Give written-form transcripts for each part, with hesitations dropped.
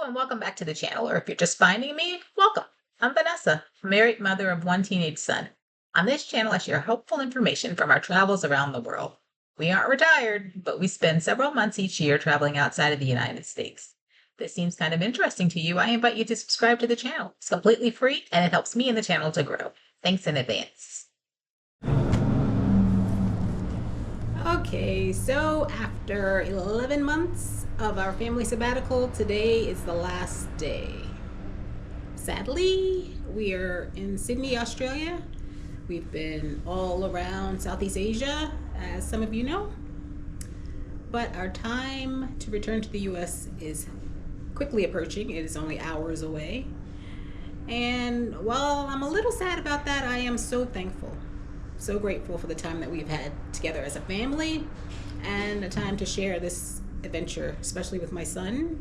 And welcome back to the channel, or if you're just finding me, welcome. I'm Vanessa, a married mother of one teenage son. On this channel, I share helpful information from our travels around the world. We aren't retired, but we spend several months each year traveling outside of the United States. If this seems kind of interesting to you, I invite you to subscribe to the channel. It's completely free, and it helps me and the channel to grow. Thanks in advance. Okay, so after 11 months of our family sabbatical, today is the last day. Sadly, we are in Sydney, Australia. We've been all around Southeast Asia, as some of you know. But our time to return to the US is quickly approaching. It is only hours away. And while I'm a little sad about that, I am so thankful. So grateful for the time that we've had together as a family and the time to share this adventure, especially with my son.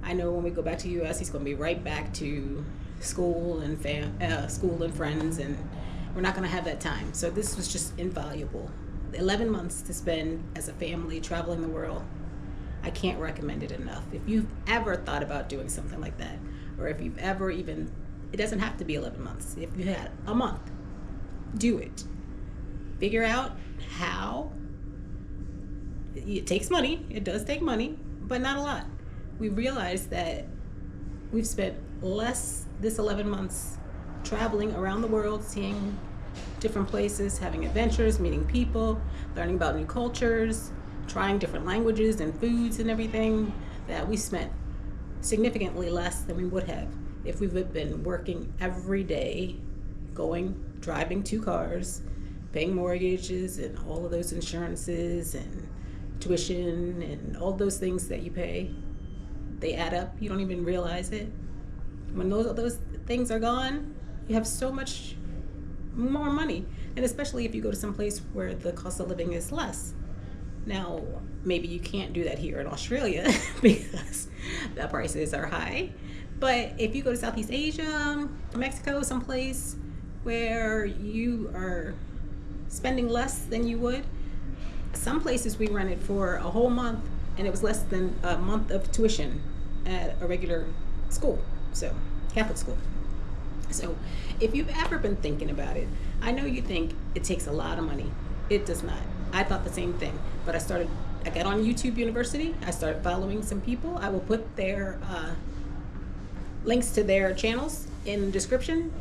I know when we go back to the US, he's going to be right back to school and friends, and we're not going to have that time. So this was just invaluable. 11 months to spend as a family traveling the world. I can't recommend it enough. If you've ever thought about doing something like that, or if you've ever even, it doesn't have to be 11 months. If you had a month, do it. Figure out how. It takes money. It does take money, but not a lot. We realized that we've spent this 11 months traveling around the world, seeing different places, having adventures, meeting people, learning about new cultures, trying different languages and foods and everything, that we spent significantly less than we would have if we've been working every day, driving 2 cars, paying mortgages and all of those insurances and tuition and all those things that you pay. They add up. You don't even realize it. When those things are gone, you have so much more money. And especially if you go to some place where the cost of living is less. Now, maybe you can't do that here in Australia because the prices are high. But if you go to Southeast Asia, Mexico, someplace where you are spending less than you would. Some places we rented for a whole month and it was less than a month of tuition at a regular school, so Catholic school. So if you've ever been thinking about it, I know you think it takes a lot of money. It does not. I thought the same thing, but I got on YouTube University. I started following some people. I will put their links to their channels in the description.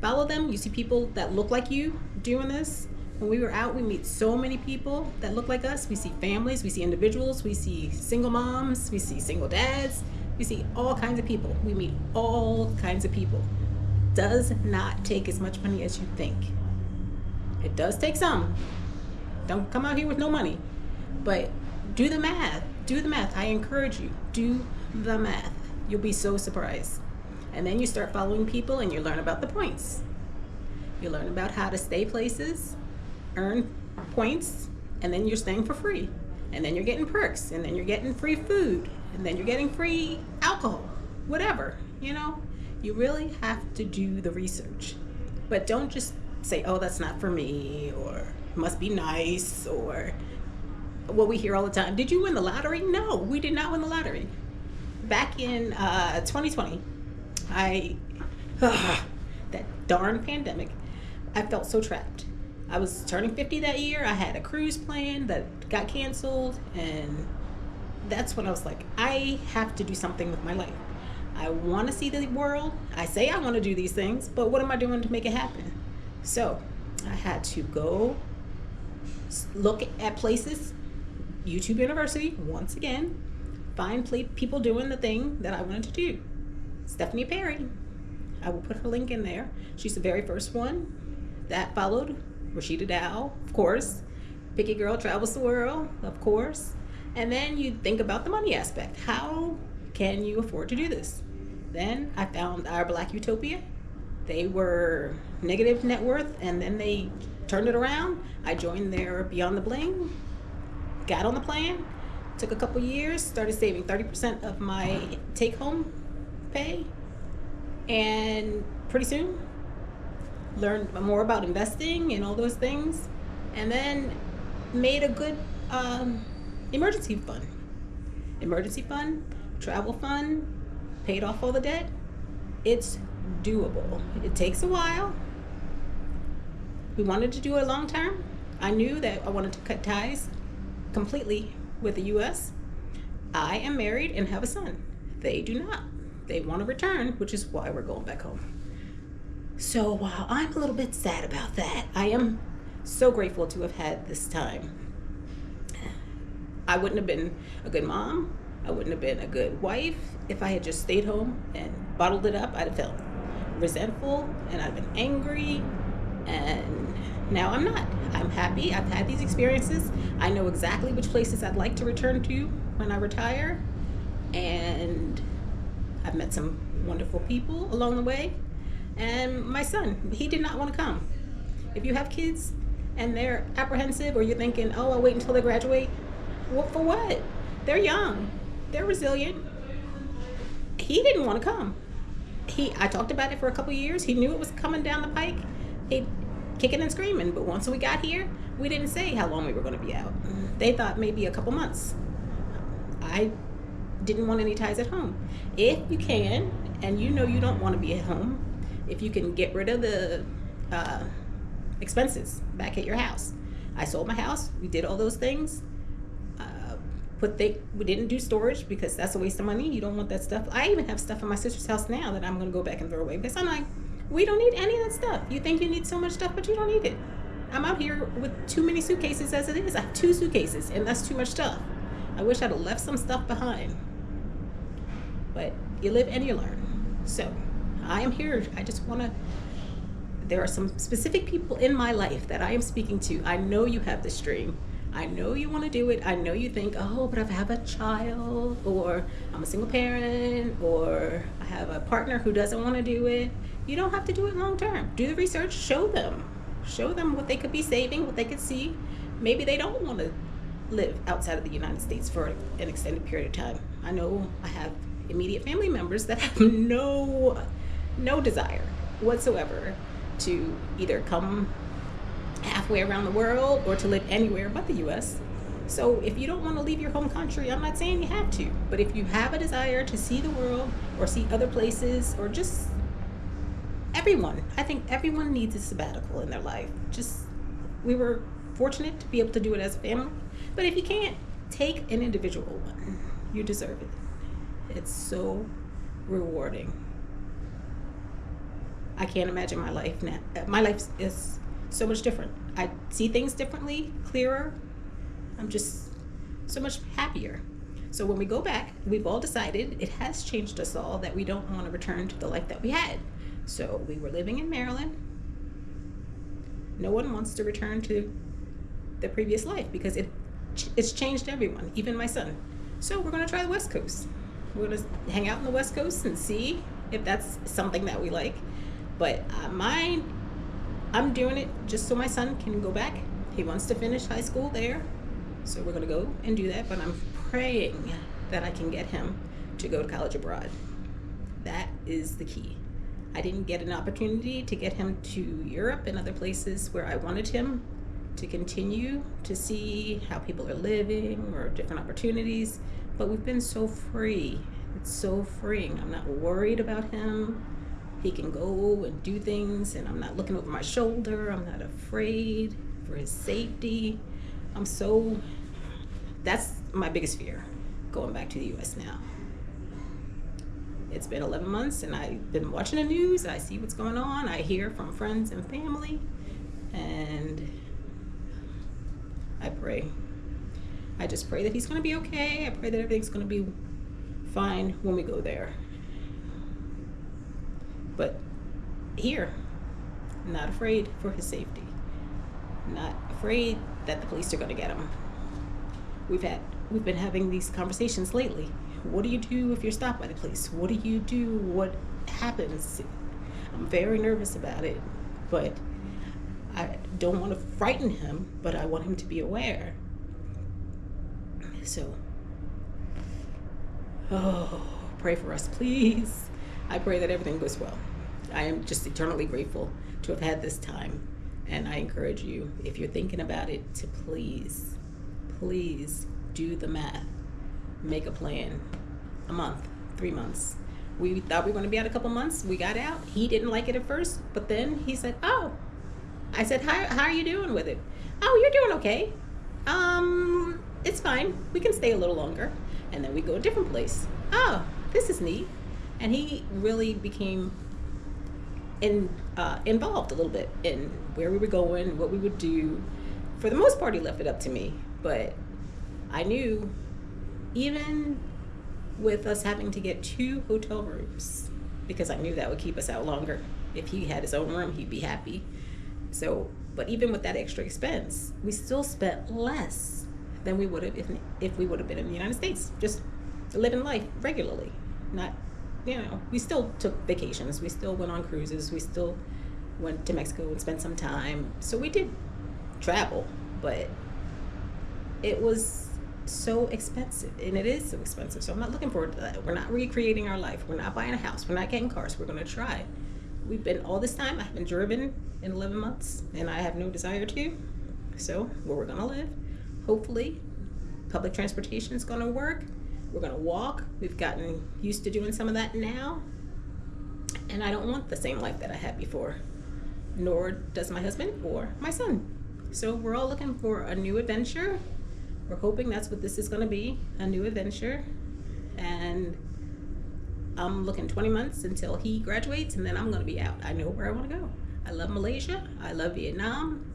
Follow them. You see people that look like you doing this. When we were out, we meet so many people that look like us. We see families, we see individuals, we see single moms, we see single dads, we see all kinds of people. We meet all kinds of people. Does not take as much money as you think. It does take some. Don't come out here with no money. But do the math. Do the math. I encourage you. Do the math. You'll be so surprised. And then you start following people and you learn about the points. You learn about how to stay places, earn points, and then you're staying for free. And then you're getting perks, and then you're getting free food, and then you're getting free alcohol, whatever, you know? You really have to do the research. But don't just say, oh, that's not for me, or it must be nice, or what we hear all the time. Did you win the lottery? No, we did not win the lottery. Back in 2020, that darn pandemic, I felt so trapped. I was turning 50 that year. I had a cruise plan that got canceled, and that's when I was like, I have to do something with my life. I want to see the world. I say I want to do these things, but what am I doing to make it happen? So I had to go look at places, YouTube University, once again, find people doing the thing that I wanted to do. Stephanie Perry, I will put her link in there. She's the very first one. That followed Rashida Dow, of course. Picky Girl Travels the World, of course. And then you think about the money aspect. How can you afford to do this? Then I found Our Black Utopia. They were negative net worth, and then they turned it around. I joined their Beyond the Bling, got on the plan, took a couple years, started saving 30% of my take-home pay, and pretty soon learned more about investing and all those things, and then made a good emergency fund. travel fund, paid off all the debt. It's doable. It takes a while. We wanted to do it long term. I knew that I wanted to cut ties completely with the US. I am married and have a son. They do not. They want to return, which is why we're going back home. So while I'm a little bit sad about that, I am so grateful to have had this time. I wouldn't have been a good mom. I wouldn't have been a good wife if I had just stayed home and bottled it up. I'd have felt resentful and I'd have been angry. And now I'm not. I'm happy. I've had these experiences. I know exactly which places I'd like to return to when I retire. And I've met some wonderful people along the way. And my son, he did not want to come. If you have kids and they're apprehensive, or you're thinking, oh, I'll wait until they graduate, well, for what? They're young. They're resilient. He didn't want to come. I talked about it for a couple of years. He knew it was coming down the pike. He'd kicking and screaming. But once we got here, we didn't say how long we were going to be out. They thought maybe a couple months. I didn't want any ties at home. If you can, and you know you don't want to be at home, if you can get rid of the expenses back at your house. I sold my house. We did all those things. We didn't do storage because that's a waste of money. You don't want that stuff. I even have stuff in my sister's house now that I'm going to go back and throw away because I'm like, we don't need any of that stuff. You think you need so much stuff, but you don't need it. I'm out here with too many suitcases as it is. I have 2 suitcases and that's too much stuff. I wish I'd have left some stuff behind. But you live and you learn. So I am here. I just want to, there are some specific people in my life that I am speaking to. I know you have this dream. I know you want to do it. I know you think, oh, but if I have a child, or I'm a single parent, or I have a partner who doesn't want to do it. You don't have to do it long term. Do the research, show them what they could be saving, what they could see. Maybe they don't want to live outside of the United States for an extended period of time. I know I have immediate family members that have no desire whatsoever to either come halfway around the world or to live anywhere but the US. So if you don't want to leave your home country, I'm not saying you have to, but if you have a desire to see the world or see other places, or just I think everyone needs a sabbatical in their life. We were fortunate to be able to do it as a family, but if you can't, take an individual one. You deserve it. It's so rewarding. I can't imagine my life now. My life is so much different. I see things differently, clearer. I'm just so much happier. So when we go back, we've all decided, it has changed us all, that we don't want to return to the life that we had. So we were living in Maryland. No one wants to return to the previous life because it's changed everyone, even my son. So we're going to try the West Coast. We're going to hang out in the West Coast and see if that's something that we like. But I'm doing it just so my son can go back. He wants to finish high school there. So we're going to go and do that. But I'm praying that I can get him to go to college abroad. That is the key. I didn't get an opportunity to get him to Europe and other places where I wanted him to continue to see how people are living or different opportunities. But we've been so free. It's so freeing. I'm not worried about him. He can go and do things, and I'm not looking over my shoulder. I'm not afraid for his safety. That's my biggest fear, going back to the US now. It's been 11 months, and I've been watching the news. I see what's going on. I hear from friends and family, and I pray. I just pray that he's going to be okay. I pray that everything's going to be fine when we go there. But here, not afraid for his safety. Not afraid that the police are going to get him. We've been having these conversations lately. What do you do if you're stopped by the police? What do you do? What happens? I'm very nervous about it, but I don't want to frighten him, but I want him to be aware. So, pray for us, please. I pray that everything goes well. I am just eternally grateful to have had this time. And I encourage you, if you're thinking about it, to please do the math. Make a plan. a month, 3 months. We thought we were going to be out a couple months. We got out. He didn't like it at first, but then he said, "Oh," I said, "How are you doing with it?" "Oh, you're doing okay. It's fine. We can stay a little longer." And then we go a different place. "Oh, this is neat." And he really became involved a little bit in where we were going, what we would do. For the most part, he left it up to me, but I knew, even with us having to get 2 hotel rooms, because I knew that would keep us out longer. If he had his own room, he'd be happy. So, but even with that extra expense, we still spent less than we would have if we would have been in the United States, just living life regularly. Not, we still took vacations, we still went on cruises, we still went to Mexico and spent some time. So we did travel, but it was so expensive, and it is so expensive. So I'm not looking forward to that. We're not recreating our life. We're not buying a house. We're not getting cars. We're going to try. We've been all this time. I haven't driven in 11 months, and I have no desire to. So where we're going to live, hopefully, public transportation is going to work. We're going to walk. We've gotten used to doing some of that now, and I don't want the same life that I had before, nor does my husband or my son. So we're all looking for a new adventure. We're hoping that's what this is going to be, a new adventure. And I'm looking 20 months until he graduates, and then I'm going to be out. I know where I want to go. I love Malaysia. I love Vietnam.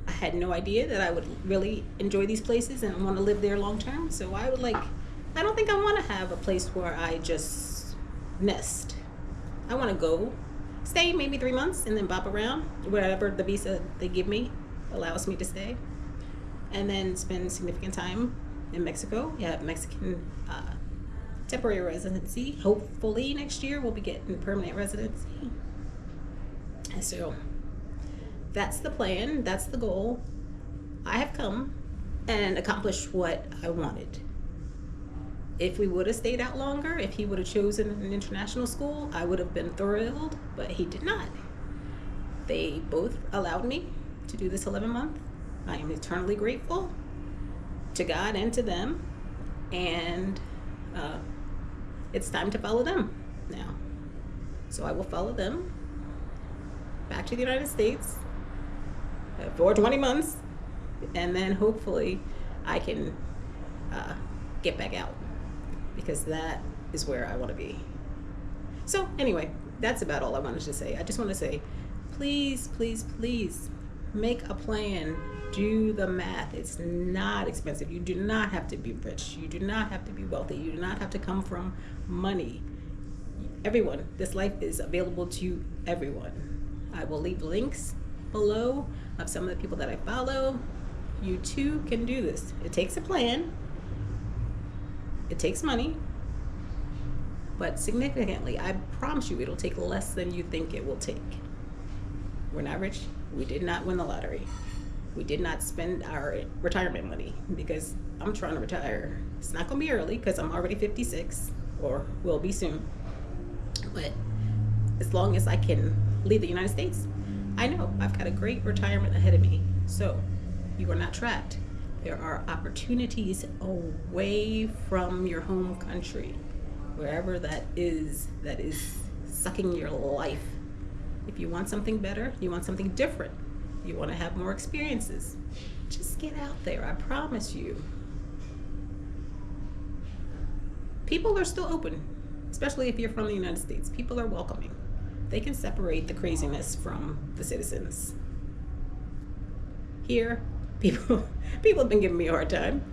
I had no idea that I would really enjoy these places and want to live there long term. So I don't think I want to have a place where I just nest. I want to go, stay maybe 3 months, and then bop around. Wherever the visa they give me allows me to stay. And then spend significant time in Mexico. You have Mexican temporary residency. Hopefully next year we'll be getting permanent residency. And so that's the plan. That's the goal. I have come and accomplished what I wanted. If we would have stayed out longer, if he would have chosen an international school, I would have been thrilled, but he did not. They both allowed me to do this 11-month. I am eternally grateful to God and to them, and it's time to follow them now. So I will follow them back to the United States for 20 months, and then hopefully I can get back out, because that is where I want to be. So anyway, that's about all I wanted to say. I just want to say, please, please, please make a plan. Do the math. It's not expensive. You do not have to be rich. You do not have to be wealthy. You do not have to come from money. Everyone, this life is available to everyone. I will leave links below of some of the people that I follow. You too can do this. It takes a plan. It takes money. But significantly, I promise you, it'll take less than you think it will take. We're not rich. We did not win the lottery. We did not spend our retirement money, because I'm trying to retire. It's not going to be early because I'm already 56, or will be soon. But as long as I can leave the United States, I know I've got a great retirement ahead of me. So you are not trapped. There are opportunities away from your home country, wherever that is sucking your life. If you want something better, you want something different, you want to have more experiences, just get out there. I promise you. People are still open, especially if you're from the United States. People are welcoming. They can separate the craziness from the citizens. Here, people have been giving me a hard time.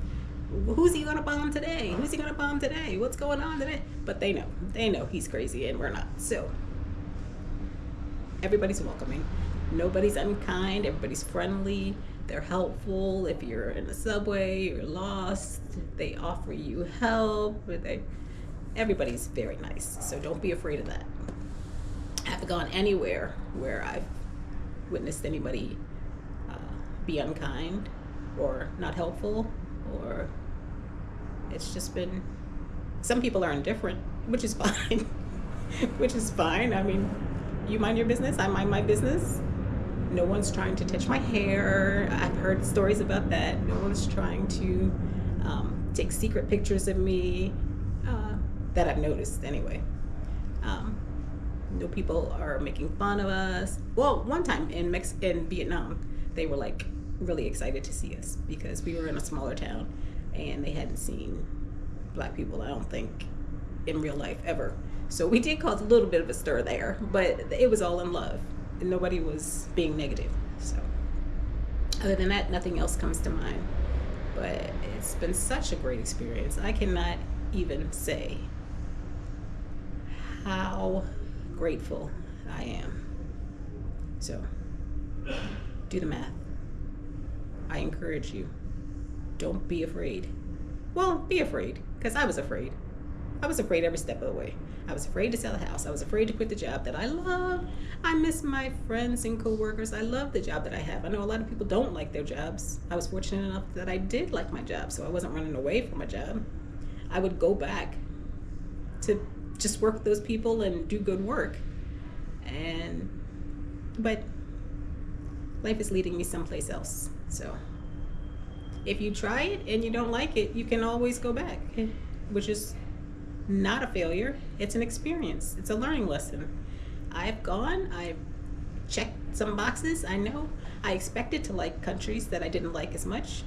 Who's he gonna bomb today? Who's he gonna bomb today? What's going on today? But they know he's crazy and we're not. So everybody's welcoming. Nobody's unkind. Everybody's friendly. They're helpful. If you're in the subway, you're lost, they offer you help. Everybody's very nice. So don't be afraid of that. I haven't gone anywhere where I've witnessed anybody be unkind or not helpful, or it's just been, some people are indifferent, which is fine. Which is fine. I mean, you mind your business, I mind my business. No one's trying to touch my hair. I've heard stories about that. No one's trying to take secret pictures of me. that I've noticed anyway. Um, no people are making fun of us. Well, one time in Vietnam, they were like really excited to see us because we were in a smaller town and they hadn't seen black people, I don't think, in real life ever. So we did cause a little bit of a stir there, but it was all in love. And nobody was being negative. So other than that, nothing else comes to mind. But it's been such a great experience. I cannot even say how grateful I am. So do the math. I encourage you. Don't be afraid. Well, be afraid, because I was afraid. I was afraid every step of the way. I was afraid to sell a house. I was afraid to quit the job that I love. I miss my friends and coworkers. I love the job that I have. I know a lot of people don't like their jobs. I was fortunate enough that I did like my job, so I wasn't running away from my job. I would go back to just work with those people and do good work. But life is leading me someplace else. So if you try it and you don't like it, you can always go back, which is not a failure. It's an experience. It's a learning lesson. I've checked some boxes. I know I expected to like countries that I didn't like as much,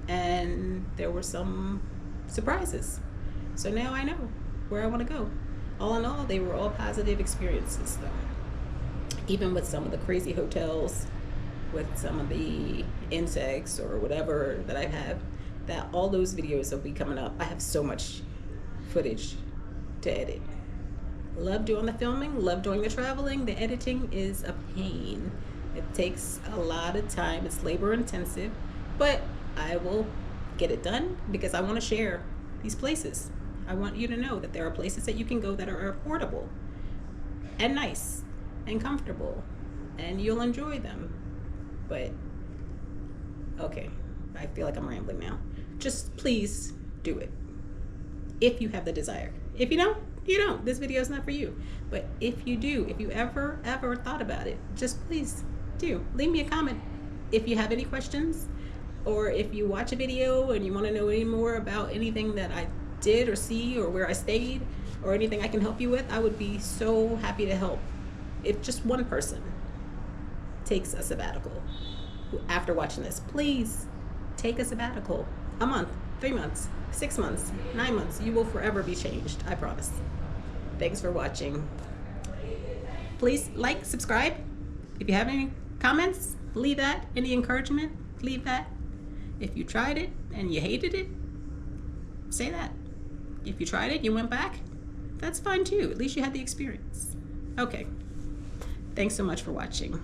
and there were some surprises. So now I know where I want to go. All in all, they were all positive experiences though. Even with some of the crazy hotels, with some of the insects or whatever that I have, that all those videos will be coming up. I have so much footage to edit. Love doing the filming, love doing the traveling. The editing is a pain. It takes a lot of time. It's labor intensive, but I will get it done because I want to share these places. I want you to know that there are places that you can go that are affordable and nice and comfortable, and you'll enjoy them. But okay, I feel like I'm rambling now. Just please do it if you have the desire. If you don't, you don't. This video is not for you. But if you do, if you ever thought about it, just please do. Leave me a comment if you have any questions, or if you watch a video and you want to know any more about anything that I did or see or where I stayed or anything I can help you with. I would be so happy to help. If just one person takes a sabbatical after watching this, please take a sabbatical. A month, 3 months, 6 months, 9 months. You will forever be changed, I promise. Thanks for watching. Please like, subscribe. If you have any comments, leave that. Any encouragement, leave that. If you tried it and you hated it, say that. If you tried it, you went back, that's fine too. At least you had the experience. Okay. Thanks so much for watching.